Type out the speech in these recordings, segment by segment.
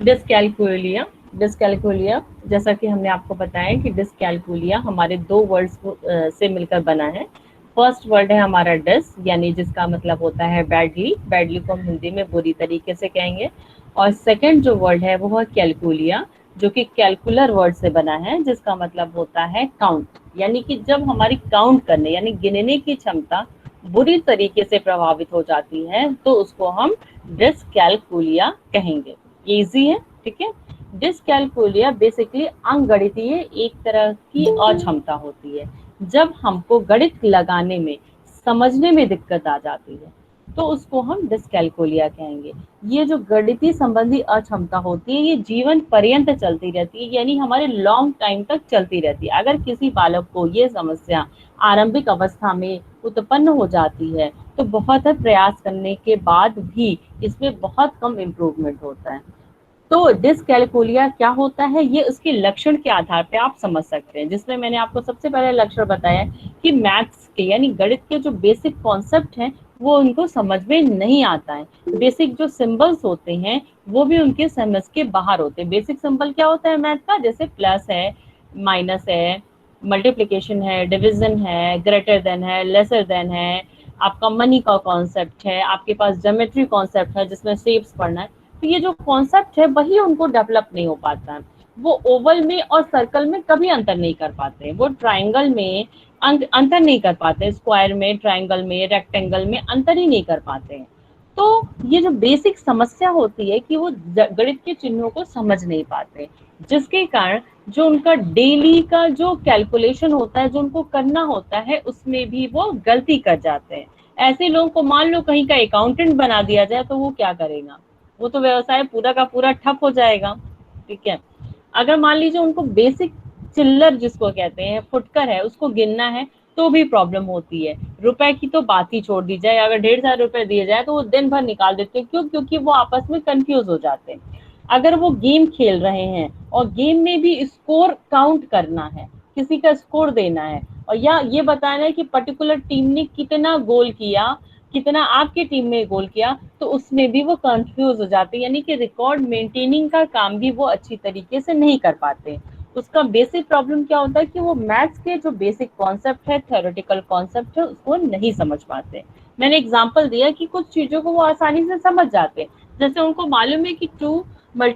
Dyscalculia. Dyscalculia, जैसा कि हमने आपको बताया कि डिस्कैलकुलिया हमारे दो वर्ड्स से मिलकर बना है। फर्स्ट वर्ड है हमारा डिस, यानी जिसका मतलब होता है बैडली, बैडली को हम हिंदी में बुरी तरीके से कहेंगे। और सेकंड जो वर्ड है वो है कैलकुलिया, जो कि कैलकुलर वर्ड से बना है, जिसका मतलब होता है काउंट, यानी कि जब हमारी काउंट करने यानी गिनने की क्षमता बुरी तरीके से प्रभावित हो जाती है तो उसको हम डिस्कैलकुलिया कहेंगे। इजी है, ठीक है। डिस्कैलकुलिया बेसिकली अंगणितीय एक तरह की अक्षमता होती है। जब हमको गणित लगाने में, समझने में दिक्कत आ जाती है तो उसको हम डिस्कैलकुलिया कहेंगे। ये जो गणितीय संबंधी अक्षमता होती है ये जीवन पर्यंत चलती रहती है, यानी हमारे लॉन्ग टाइम तक चलती रहती है। अगर किसी बालक को ये समस्या आरंभिक अवस्था में उत्पन्न हो जाती है तो बहुत प्रयास करने के बाद भी इसमें बहुत कम इम्प्रूवमेंट होता है। तो डिस्कैलकुलिया क्या होता है ये उसके लक्षण के आधार पे आप समझ सकते हैं, जिसमें मैंने आपको सबसे पहले लक्षण बताया कि मैथ्स के यानी गणित के जो बेसिक कॉन्सेप्ट हैं वो उनको समझ में नहीं आता है। बेसिक जो सिंबल्स होते हैं वो भी उनके समझ के बाहर होते हैं। बेसिक सिंबल क्या होता है मैथ का, जैसे प्लस है, माइनस है, मल्टीप्लिकेशन है, डिविजन है, ग्रेटर देन है, लेसर देन है, आपका मनी का कॉन्सेप्ट है, आपके पास ज्योमेट्री कॉन्सेप्ट है जिसमें शेप्स पढ़ना है। तो ये जो कॉन्सेप्ट है वही उनको डेवलप नहीं हो पाता है। वो ओवल में और सर्कल में कभी अंतर नहीं कर पाते, वो ट्राइंगल में अंतर नहीं कर पाते, स्क्वायर में, ट्राइंगल में, रेक्टेंगल में अंतर ही नहीं कर पाते हैं। तो ये जो बेसिक समस्या होती है कि वो गणित के चिन्हों को समझ नहीं पाते, जिसके कारण जो उनका डेली का जो कैलकुलेशन होता है, जो उनको करना होता है, उसमें भी वो गलती कर जाते हैं। ऐसे लोगों को मान लो कहीं का अकाउंटेंट बना दिया जाए तो वो क्या करेगा, वो तो व्यवसाय पूरा का पूरा ठप हो जाएगा, ठीक है। अगर मान लीजिए उनको बेसिक चिल्लर जिसको कहते हैं, फुटकर है, उसको गिनना है तो भी प्रॉब्लम होती है। रुपए की तो बात ही छोड़ दी जाए, अगर 1,500 रुपए दिए जाए तो वो दिन भर निकाल देते हैं। क्यों? क्योंकि वो आपस में कंफ्यूज हो जाते हैं। अगर वो गेम खेल रहे हैं और गेम में भी स्कोर काउंट करना है, किसी का स्कोर देना है और या ये बताना है कि पर्टिकुलर टीम ने कितना गोल किया, कितना आपकी टीम ने गोल किया, तो उसमें भी वो कंफ्यूज हो जाते हैं, यानी कि रिकॉर्ड मेंटेनिंग का काम भी वो अच्छी तरीके से नहीं कर पाते। उसका बेसिक प्रॉब्लम क्या होता है कि वो मैथ्स के जो बेसिक कॉन्सेप्ट है, थ्योरेटिकल कॉन्सेप्ट है, उसको नहीं समझ पाते। मैंने एग्जांपल दिया कि कुछ चीजों को वो आसानी से समझ जाते हैं, जैसे उनको मालूम है कि 2 ×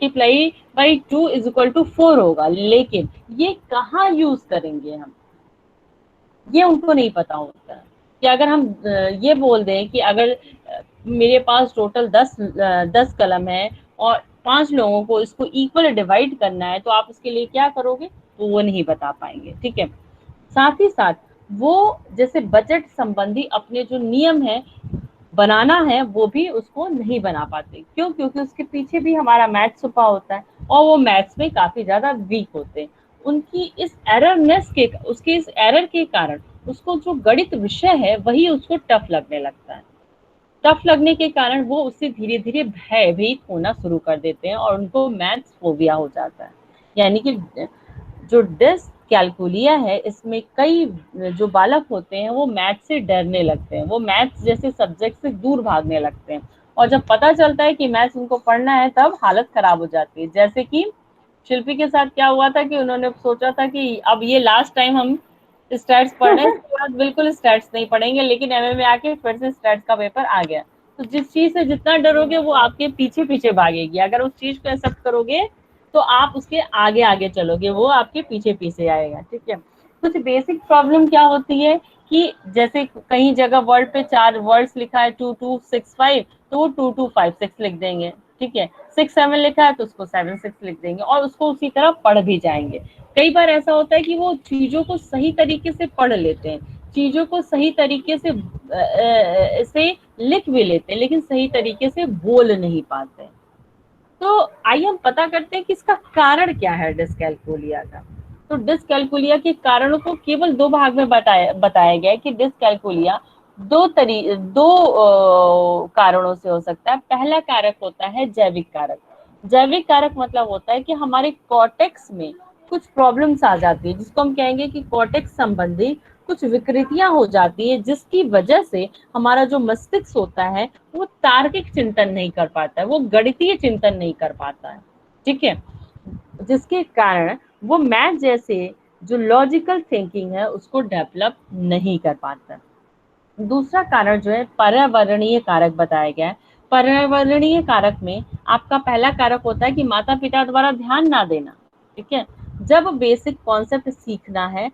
2 = 4 होगा, लेकिन ये कहाँ यूज करेंगे हम, ये उनको नहीं पता होता है। कि अगर हम ये बोल दें कि अगर मेरे पास टोटल 10 कलम है और 5 लोगों को इसको इक्वल डिवाइड करना है तो आप उसके लिए क्या करोगे, तो वो नहीं बता पाएंगे, ठीक है। साथ ही साथ वो जैसे बजट संबंधी अपने जो नियम है बनाना है वो भी उसको नहीं बना पाते। क्यों? क्योंकि उसके पीछे भी हमारा मैथ छुपा होता है और वो मैथ्स में काफी ज्यादा वीक होते हैं। उनकी इस एररनेस के, उसके इस एरर के कारण उसको जो गणित विषय है वही उसको टफ लगने लगता है। टफ लगने के कारण वो उससे धीरे धीरे भयभीत होना शुरू कर देते हैं और उनको मैथ्स फोबिया हो जाता है। यानी कि जो डिस्कैलकुलिया है इसमें कई जो बालक होते हैं वो मैथ्स से डरने लगते हैं, वो मैथ्स जैसे सब्जेक्ट से दूर भागने लगते हैं। और जब पता चलता है कि मैथ्स उनको पढ़ना है तब हालत खराब हो जाती है। जैसे कि शिल्पी के साथ क्या हुआ था कि उन्होंने सोचा था कि अब ये लास्ट टाइम हम स्टैट्स पढ़ रहे हैं, इसके बाद बिल्कुल स्टैट्स नहीं पढ़ेंगे, लेकिन एमए में आके फिर से स्टैट्स का पेपर आ गया। तो जिस चीज से जितना डरोगे वो आपके पीछे पीछे भागेगी, अगर उस चीज को एक्सेप्ट करोगे तो आप उसके आगे आगे चलोगे, वो आपके पीछे पीछे आएगा, ठीक है। कुछ बेसिक प्रॉब्लम क्या होती है कि जैसे कहीं जगह वर्ड पे 4 वर्ड्स लिखा है 2265 तो वो 2256 लिख देंगे, ठीक है। 67 लिखा है तो उसको 76 लिख देंगे और उसको उसी तरह पढ़ भी जाएंगे। कई बार ऐसा होता है कि वो चीजों को सही तरीके से पढ़ लेते हैं, चीजों को सही तरीके से लिख भी लेते हैं, लेकिन सही तरीके से बोल नहीं पाते। तो आइए हम पता करते हैं कि इसका कारण क्या है डिस्कैलकुलिया का। तो डिस्कैलकुलिया के कारणों को केवल 2 भाग में बताया गया है कि डिस्कैलकुलिया दो कारणों से हो सकता है। पहला कारक होता है जैविक कारक। जैविक कारक मतलब होता है कि हमारे कॉर्टेक्स में कुछ प्रॉब्लम्स आ जाती है, जिसको हम कहेंगे कि कॉर्टेक्स संबंधी कुछ विकृतियां हो जाती है, जिसकी वजह से हमारा जो मस्तिष्क होता है वो तार्किक चिंतन नहीं कर पाता है, वो गणितीय चिंतन नहीं कर पाता है, ठीक है, जिसके कारण वो मैथ जैसे जो लॉजिकल थिंकिंग है उसको डेवलप नहीं कर पाता। दूसरा कारण जो है पर्यावरणीय कारक बताया गया है। पर्यावरणीय कारक में आपका पहला कारक होता है कि माता पिता द्वारा ध्यान ना देना। ठीक है, जब बेसिक कॉन्सेप्ट सीखना है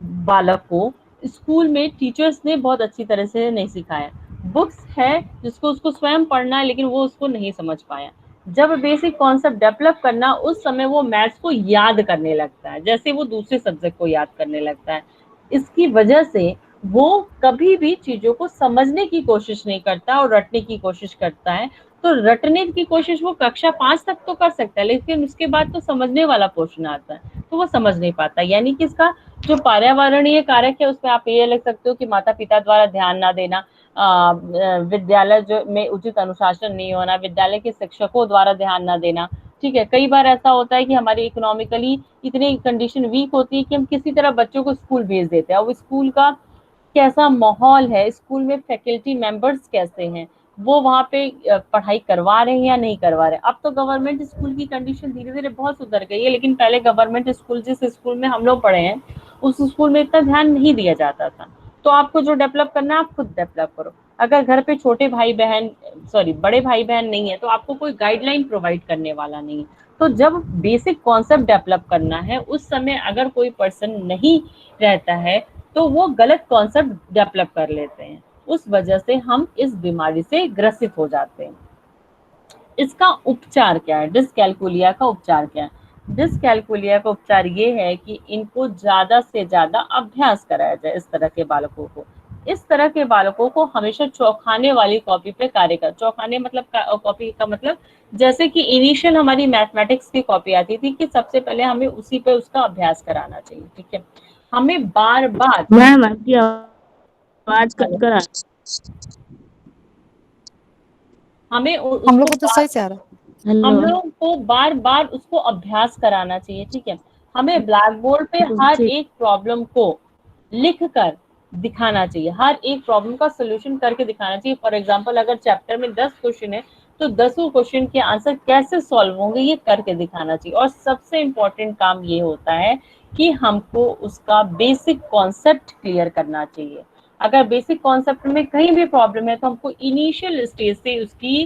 बालक को, स्कूल में टीचर्स ने बहुत अच्छी तरह से नहीं सिखाया, बुक्स है जिसको उसको स्वयं पढ़ना है लेकिन वो उसको नहीं समझ पाया। जब बेसिक कॉन्सेप्ट डेवलप करना, उस समय वो मैथ्स को याद करने लगता है जैसे वो दूसरे सब्जेक्ट को याद करने लगता है। इसकी वजह से वो कभी भी चीजों को समझने की कोशिश नहीं करता और रटने की कोशिश करता है। तो रटने की कोशिश वो कक्षा 5 तक तो कर सकता है, लेकिन उसके बाद तो समझने वाला पोर्शन आता है तो वो समझ नहीं पाता। यानी कि इसका जो पर्यावरणीय कारक है उसमें आप ये लिख सकते हो कि माता पिता द्वारा ध्यान ना देना, विद्यालय जो में उचित अनुशासन नहीं होना, विद्यालय के शिक्षकों द्वारा ध्यान ना देना। ठीक है, कई बार ऐसा होता है कि हमारी इकोनॉमिकली इतनी कंडीशन वीक होती है कि हम किसी तरह बच्चों को स्कूल भेज देते हैं। अब स्कूल का कैसा माहौल है, स्कूल में फैकल्टी मेंबर्स कैसे हैं, वो वहाँ पे पढ़ाई करवा रहे हैं या नहीं करवा रहे हैं। अब तो गवर्नमेंट स्कूल की कंडीशन धीरे धीरे बहुत सुधर गई है, लेकिन पहले गवर्नमेंट स्कूल, जिस स्कूल में हम लोग पढ़े हैं, उस स्कूल में इतना ध्यान नहीं दिया जाता था। तो आपको जो डेवलप करना है आप खुद डेवलप करो। अगर घर पे छोटे भाई बहन, सॉरी बड़े भाई बहन नहीं है तो आपको कोई गाइडलाइन प्रोवाइड करने वाला नहीं है। तो जब बेसिक कॉन्सेप्ट डेवलप करना है उस समय अगर कोई पर्सन नहीं रहता है तो वो गलत कॉन्सेप्ट डेवलप कर लेते हैं, उस वजह से हम इस बीमारी से ग्रसित हो जाते हैं। इसका उपचार क्या है, डिसकैलकुलिया का उपचार क्या है? डिसकैलकुलिया का उपचार ये है कि इनको ज्यादा से ज्यादा अभ्यास कराया जाए। इस तरह के बालकों को, इस तरह के बालकों को हमेशा चौखाने वाली कॉपी पे कार्य कर, चौखाने मतलब कॉपी का मतलब जैसे कि इनिशियल हमारी मैथमेटिक्स की कॉपी आती थी कि सबसे पहले हमें उसी पे उसका अभ्यास कराना चाहिए। ठीक है, हमें बार बार, मैम आपकी आवाज कट कर आ हमें हम उसको लोग को तो सही से आ रहा है। हम हेलो लोग को बार बार उसको अभ्यास कराना चाहिए। ठीक है, हमें ब्लैक बोर्ड पे हर ठीक एक प्रॉब्लम को लिख कर दिखाना चाहिए, हर एक प्रॉब्लम का सोल्यूशन करके दिखाना चाहिए। फॉर एग्जांपल अगर चैप्टर में 10 क्वेश्चन है तो 10 क्वेश्चन के आंसर कैसे सॉल्व होंगे ये करके दिखाना चाहिए। और सबसे इम्पोर्टेंट काम ये होता है कि हमको उसका बेसिक कॉन्सेप्ट क्लियर करना चाहिए। अगर बेसिक कॉन्सेप्ट में कहीं भी प्रॉब्लम है तो हमको इनिशियल स्टेज से उसकी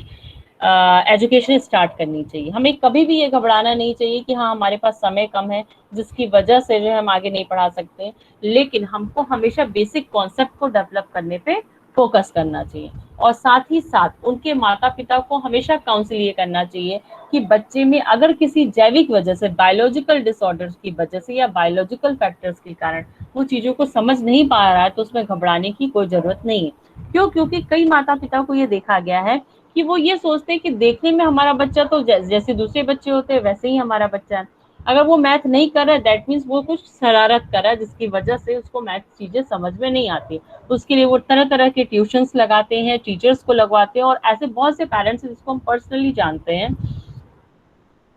एजुकेशन स्टार्ट करनी चाहिए। हमें कभी भी ये घबराना नहीं चाहिए कि हाँ हमारे पास समय कम है जिसकी वजह से जो है हम आगे नहीं पढ़ा सकते, लेकिन हमको हमेशा बेसिक कॉन्सेप्ट को डेवलप करने पे फोकस करना चाहिए। और साथ ही साथ उनके माता पिता को हमेशा काउंसिल ये करना चाहिए कि बच्चे में अगर किसी जैविक वजह से, बायोलॉजिकल डिसऑर्डर्स की वजह से या बायोलॉजिकल फैक्टर्स के कारण वो चीजों को समझ नहीं पा रहा है तो उसमें घबराने की कोई जरूरत नहीं है। क्यों? क्योंकि कई माता पिता को ये देखा गया है कि वो ये सोचते हैं कि देखने में हमारा बच्चा तो जैसे दूसरे बच्चे होते हैं वैसे ही हमारा बच्चा है। अगर वो मैथ नहीं कर रहा है दैट मीन्स वो कुछ शरारत कर रहा है जिसकी वजह से उसको मैथ चीजें समझ में नहीं आती। उसके लिए वो तरह तरह के ट्यूशंस लगाते हैं, टीचर्स को लगवाते हैं, और ऐसे बहुत से पेरेंट्स जिसको हम पर्सनली जानते हैं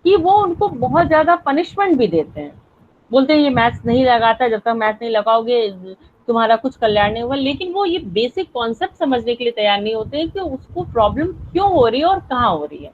कि वो उनको बहुत ज्यादा पनिशमेंट भी देते हैं। बोलते हैं ये मैथ्स नहीं लगाता, जब तक मैथ नहीं लगाओगे तुम्हारा कुछ कल्याण नहीं होगा। लेकिन वो ये बेसिक कॉन्सेप्ट समझने के लिए तैयार नहीं होते हैं कि उसको प्रॉब्लम क्यों हो रही है और कहाँ हो रही है।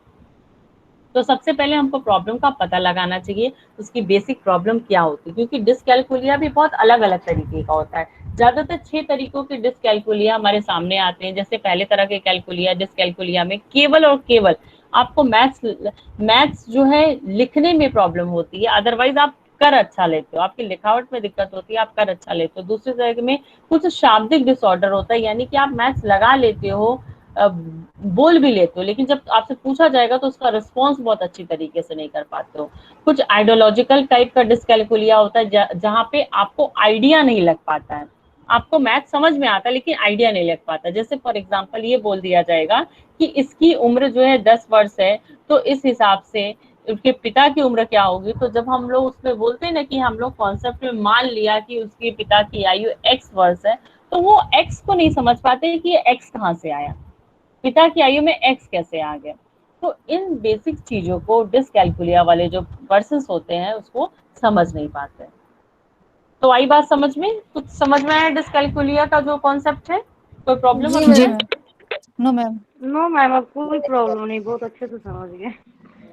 तो सबसे पहले हमको प्रॉब्लम का पता लगाना चाहिए, उसकी बेसिक प्रॉब्लम क्या होती है, क्योंकि डिसकैलकुलिया भी बहुत अलग अलग तरीके का होता है। ज्यादातर 6 तरीकों के डिसकैलकुलिया हमारे सामने आते हैं। जैसे पहले तरह के कैलकुलिया, डिसकैलकुलिया में केवल और केवल आपको मैथ्स जो है लिखने में प्रॉब्लम होती है, अदरवाइज आप कर अच्छा लेते हो, आपकी लिखावट में दिक्कत होती है, आप कर अच्छा लेते हो। दूसरे तरह में कुछ शाब्दिक डिसऑर्डर होता है, यानी कि आप मैथ्स लगा लेते हो, बोल भी लेते हो, लेकिन जब आपसे पूछा जाएगा तो उसका रिस्पॉन्स बहुत अच्छी तरीके से नहीं कर पाते हो। कुछ आइडियोलॉजिकल टाइप का डिस्कैलकुलिया होता है जहाँ पे आपको आइडिया नहीं लग पाता है, आपको मैथ समझ में आता है लेकिन आइडिया नहीं लग पाता। जैसे फॉर एग्जाम्पल ये बोल दिया जाएगा कि इसकी उम्र जो है 10 वर्ष है, तो इस हिसाब से उसके पिता की उम्र क्या होगी। तो जब हम लोग उसमें बोलते हैं ना कि हम लोग कॉन्सेप्ट में मान लिया कि उसके पिता की आयु x वर्ष है, तो वो x को नहीं समझ पाते कि ये x कहाँ से आया, पिता की आयु में एक्स कैसे आ गया। तो इन बेसिक चीजों को डिसकैलकुलिया वाले जो पर्सन होते हैं उसको समझ नहीं पाते। तो आई बात समझ में, कुछ समझ में आया डिसकैलकुलिया का जो कॉन्सेप्ट है? कोई प्रॉब्लम जी अभी जी है? Ma'am. No ma'am. No ma'am, अब कोई प्रॉब्लम नहीं, बहुत अच्छे से समझ गए।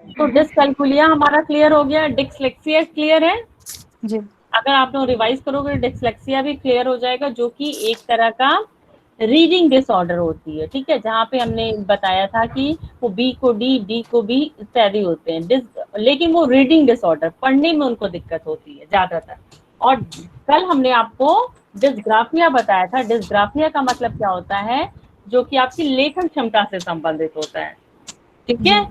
तो डिसकैलकुलिया हमारा क्लियर हो गया, डिसलेक्सिया क्लियर है। जी। अगर आप लोग रिवाइज करोगे डिसलेक्सिया भी क्लियर हो जाएगा, जो कि एक तरह का रीडिंग डिसऑर्डर होती है, ठीक है, जहाँ पे हमने बताया था कि वो बी को डी, डी को बी इत्यादि होते हैं, लेकिन वो रीडिंग डिसऑर्डर, पढ़ने में उनको दिक्कत होती है ज्यादातर। और कल हमने आपको डिस्ग्राफिया बताया था। डिस्ग्राफिया का मतलब क्या होता है, जो कि आपकी लेखन क्षमता से संबंधित होता है, ठीक जी। है।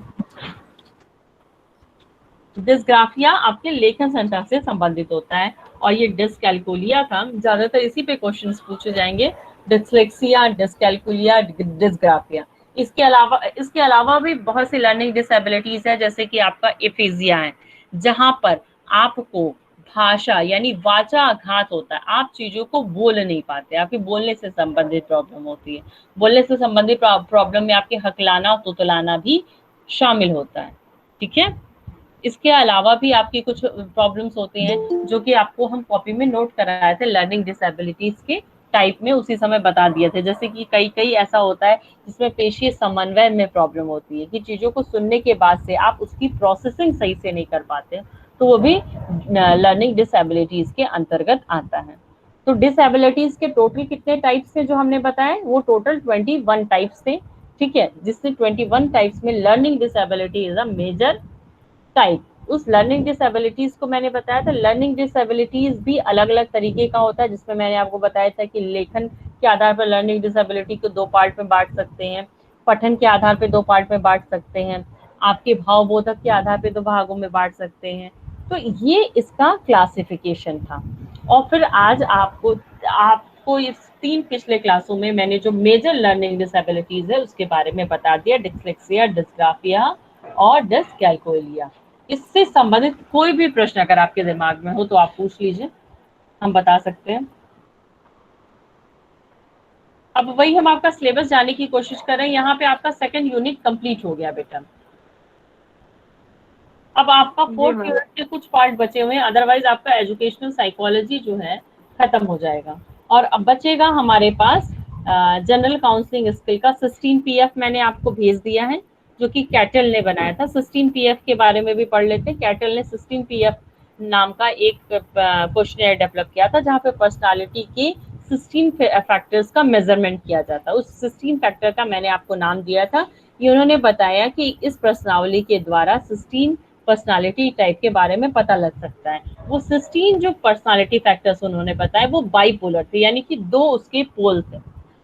डिस्ग्राफिया आपके लेखन क्षमता से संबंधित होता है। और ये डिसकैलकुलिया था, ज्यादातर इसी पे क्वेश्चंस पूछे जाएंगे, डिसलेक्सिया, डिसकैलकुलिया, डिस्ग्राफिया। इसके अलावा भी बहुत सी लर्निंग डिसेबिलिटीज है, जैसे कि आपका एफेजिया है, जहां पर आपको भाषा यानी वाचा आघात होता है, आप चीजों को बोल नहीं पाते, आपके बोलने से संबंधित प्रॉब्लम होती है। बोलने से संबंधित प्रॉब्लम में आपके हकलाना और तुतलाना भी शामिल होता है, ठीक है। इसके अलावा भी आपकी कुछ प्रॉब्लम्स होते हैं, जो कि आपको हम कॉपी में नोट कराए थे लर्निंग डिसेबिलिटीज के टाइप में, उसी समय बता दिए थे। जैसे कि कई कई ऐसा होता है जिसमें पेशीय समन्वय में प्रॉब्लम होती है, कि चीजों को सुनने के बाद से आप उसकी प्रोसेसिंग सही से नहीं कर पाते, तो वो भी लर्निंग डिसेबिलिटीज के अंतर्गत आता है। तो डिसेबिलिटीज के टोटल कितने टाइप्स थे जो हमने बताए, वो टोटल 21 टाइप्स थे, ठीक है, जिससे 21 टाइप्स में learning disability is a major type. उस लर्निंग डिसेबिलिटीज को मैंने बताया था, लर्निंग डिसेबिलिटीज भी अलग अलग तरीके का होता है, जिसमें मैंने आपको बताया था कि लेखन के आधार पर लर्निंग डिसेबिलिटी को 2 पार्ट में बांट सकते हैं, पठन के आधार पर 2 पार्ट में बांट सकते हैं, आपके भावबोधक के आधार पर 2 भागों में बांट सकते हैं। तो ये इसका क्लासिफिकेशन था। और फिर आज आपको इस 3 पिछले क्लासों में मैंने जो मेजर लर्निंग डिसेबिलिटीज है उसके बारे में बता दिया, डिस्लेक्सिया, डिस्ग्राफिया और डिसकैलकुलिया। इससे संबंधित कोई भी प्रश्न अगर आपके दिमाग में हो तो आप पूछ लीजिए, हम बता सकते हैं। अब वही हम आपका सिलेबस जाने की कोशिश कर रहे हैं। यहाँ पे आपका 2nd यूनिट कंप्लीट हो गया बेटा। अब आपका 4th यूनिट के कुछ पार्ट बचे हुए हैं, अदरवाइज आपका एजुकेशनल साइकोलॉजी जो है खत्म हो जाएगा। और अब बचेगा हमारे पास जनरल काउंसलिंग स्किल का 16 PF मैंने आपको भेज दिया है, जो कि कैटल ने बनाया था। 16 PF के बारे में भी पढ़ लेते हैं। कैटल ने 16 PF नाम का एक क्वेश्चनर डेवलप किया था, जहाँ पे पर्सनालिटी की 16 फैक्टर्स का मेजरमेंट किया जाता है। उस 16 फैक्टर का मैंने आपको नाम दिया था। ये उन्होंने बताया कि इस प्रश्नावली के द्वारा 16 पर्सनालिटी टाइप के बारे में पता लग सकता है। वो 16 जो पर्सनालिटी फैक्टर्स उन्होंने बताए वो बाइपोलर थे, यानी कि 2 उसके पोल थे।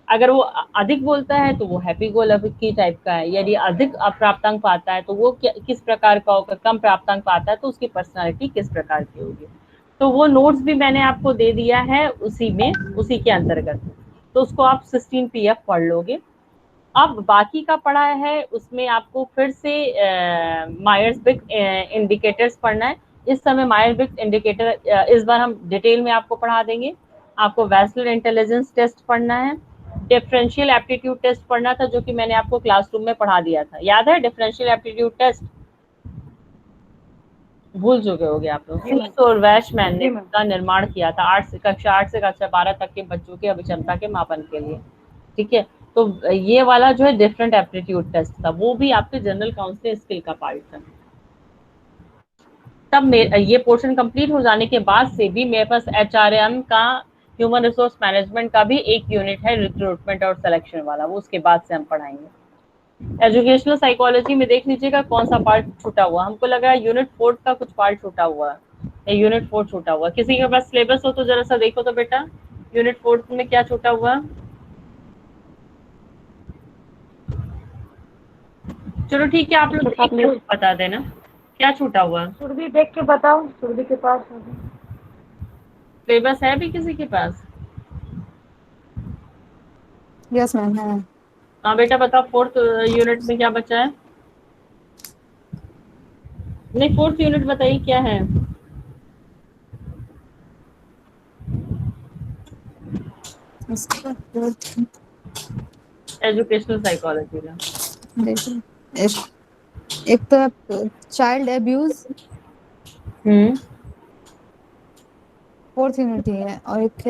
अगर वो अधिक बोलता है तो वो हैप्पी गो लकी टाइप का है, यदि अधिक प्राप्तांक पाता है तो वो किस प्रकार का होगा, कम प्राप्तांक पाता है तो उसकी पर्सनालिटी किस प्रकार की होगी। तो वो नोट्स भी मैंने आपको दे दिया है उसी के अंतर्गत, तो उसको आप 16 PF पढ़ लोगे। अब बाकी का पढ़ा है उसमें आपको फिर से मायर्स ब्रिग इंडिकेटर्स पढ़ना है। इस समय मायर्स ब्रिग इंडिकेटर इस बार हम डिटेल में आपको पढ़ा देंगे। आपको वैस्लर इंटेलिजेंस टेस्ट पढ़ना है, डिफरेंशियल एप्टीट्यूड टेस्ट पढ़ना था, जो कि मैंने आपको क्लासरूम में पढ़ा दिया था, याद है डिफरेंशियल एप्टीट्यूड टेस्ट? भूल चुके होगे आप लोग। सीस और वैशमैन ने इसका निर्माण किया था कक्षा 8 से कक्षा 12 तक के बच्चों की अभिक्षमता के मापन के लिए, ठीक है। तो ये वाला जो है डिफरेंट एप्टीट्यूड टेस्ट था, वो भी आपके जनरल काउंसलिंग स्किल का पार्ट था। तब ये पोर्शन कंप्लीट हो जाने के बाद से भी मेरे पास HRM का, ह्यूमन रिसोर्स मैनेजमेंट का भी एक यूनिट है रिक्रूटमेंट और सिलेक्शन वाला, वो उसके बाद से हम पढ़ाएंगे। एजुकेशनल साइकोलॉजी में देख लीजिएगा कौन सा पार्ट छूटा हुआ। हमको लगा यूनिट 4 का कुछ पार्ट छूटा हुआ है, यूनिट 4 छूटा हुआ। किसी के पास सिलेबस हो तो जरा सा देखो तो बेटा, यूनिट 4 में क्या छूटा हुआ। चलो ठीक है, आप लोग बता देना क्या छूटा हुआ। सुरभि देख के बताओ, सुरभि के पास सिलेबस है भी किसी के पास? यस मैम है। हाँ बेटा बताओ, 4th यूनिट में क्या बचा है? नहीं, 4th यूनिट बताइए क्या है। एजुकेशनल साइकोलॉजी का देखिए, एक तो चाइल्ड अब्यूज हम्म 4th यूनिट ही है, और एक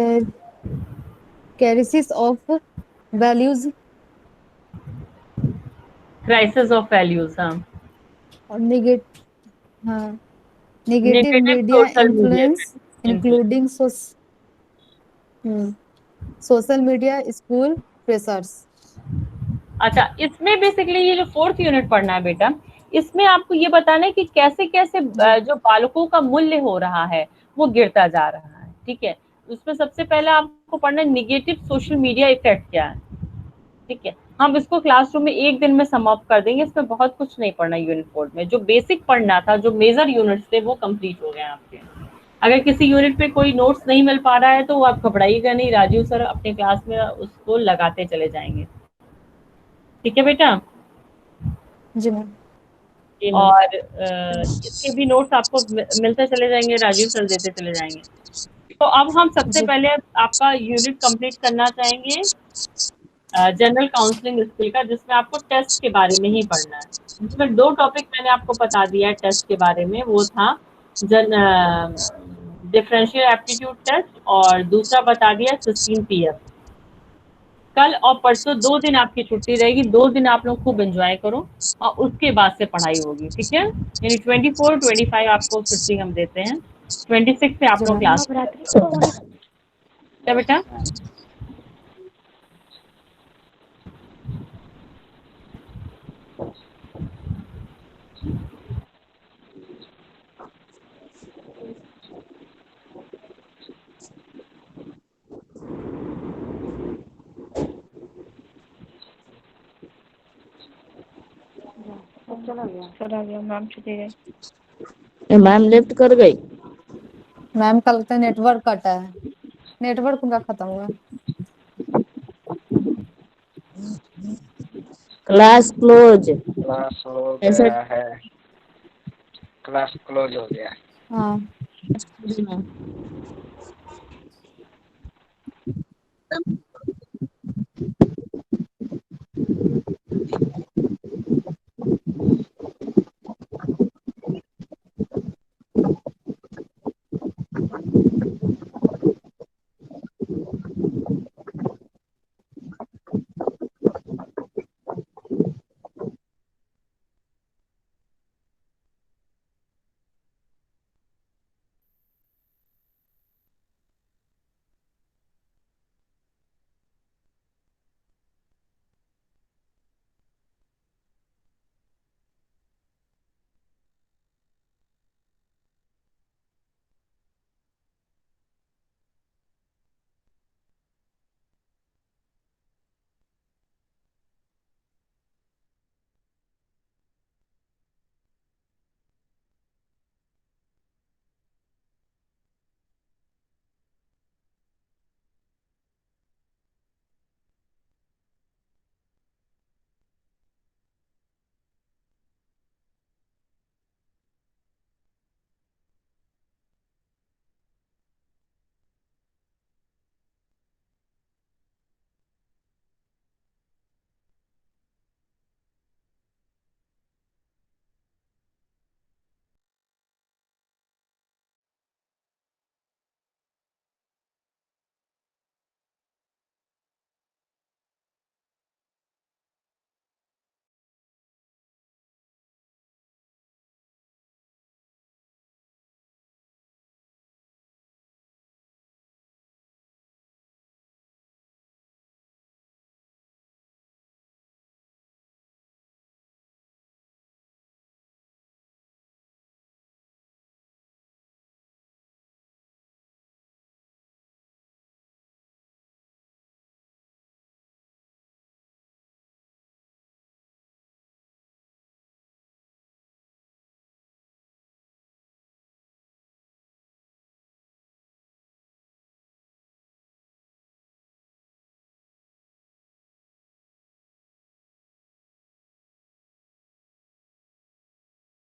crisis of values. Crisis of values, हाँ और निगेट हाँ negative negative media social media influence influence. Including social media school pressures. अच्छा, इसमें बेसिकली ये जो फोर्थ यूनिट पढ़ना है बेटा, इसमें आपको ये बताना है कि कैसे कैसे जी जो बालकों का मूल्य हो रहा है वो गिरता जा रहा है। ठीक है, उसमें सबसे पहले आपको पढ़ना है निगेटिव सोशल मीडिया इफेक्ट क्या है। ठीक है, हम इसको क्लासरूम में एक दिन में समाप्त कर देंगे, इसमें बहुत कुछ नहीं पढ़ना यूनिट 4 में। जो बेसिक पढ़ना था, जो मेजर यूनिट्स थे वो कंप्लीट हो गए आपके। अगर किसी यूनिट पे कोई नोट्स नहीं मिल पा रहा है तो आप घबराइएगा नहीं, राजीव सर अपने क्लास में उसको लगाते चले जाएंगे। ठीक है बेटा। जी मैम। और इसके भी नोट्स आपको मिलते चले जाएंगे, राजीव सर देते चले जाएंगे। तो अब हम सबसे जी पहले आपका यूनिट कंप्लीट करना चाहेंगे जनरल काउंसलिंग स्किल का, जिसमें आपको टेस्ट के बारे में ही पढ़ना है। जिसमें 2 टॉपिक मैंने आपको बता दिया है टेस्ट के बारे में, वो था डिफरेंशियल एप्टीट्यूड टेस्ट और दूसरा बता दिया 16 पीएफ। कल और परसों 2 दिन आपकी छुट्टी रहेगी, 2 दिन आप लोग खूब एंजॉय करो और उसके बाद से पढ़ाई होगी। ठीक है, यानी 24 25 आपको छुट्टी हम देते हैं, 26 से आप जी लोग मैम। क्लास नवरात्रि को होने क्या बेटा। चला गया मैम चली गई। मैम लेफ्ट कर गई। मैम कल का नेटवर्क कटा है, नेटवर्क उनका खत्म हुआ है। Class close. क्लास हो ऐसा गया है, क्लास क्लोज हो गया है। हाँ जी मैम।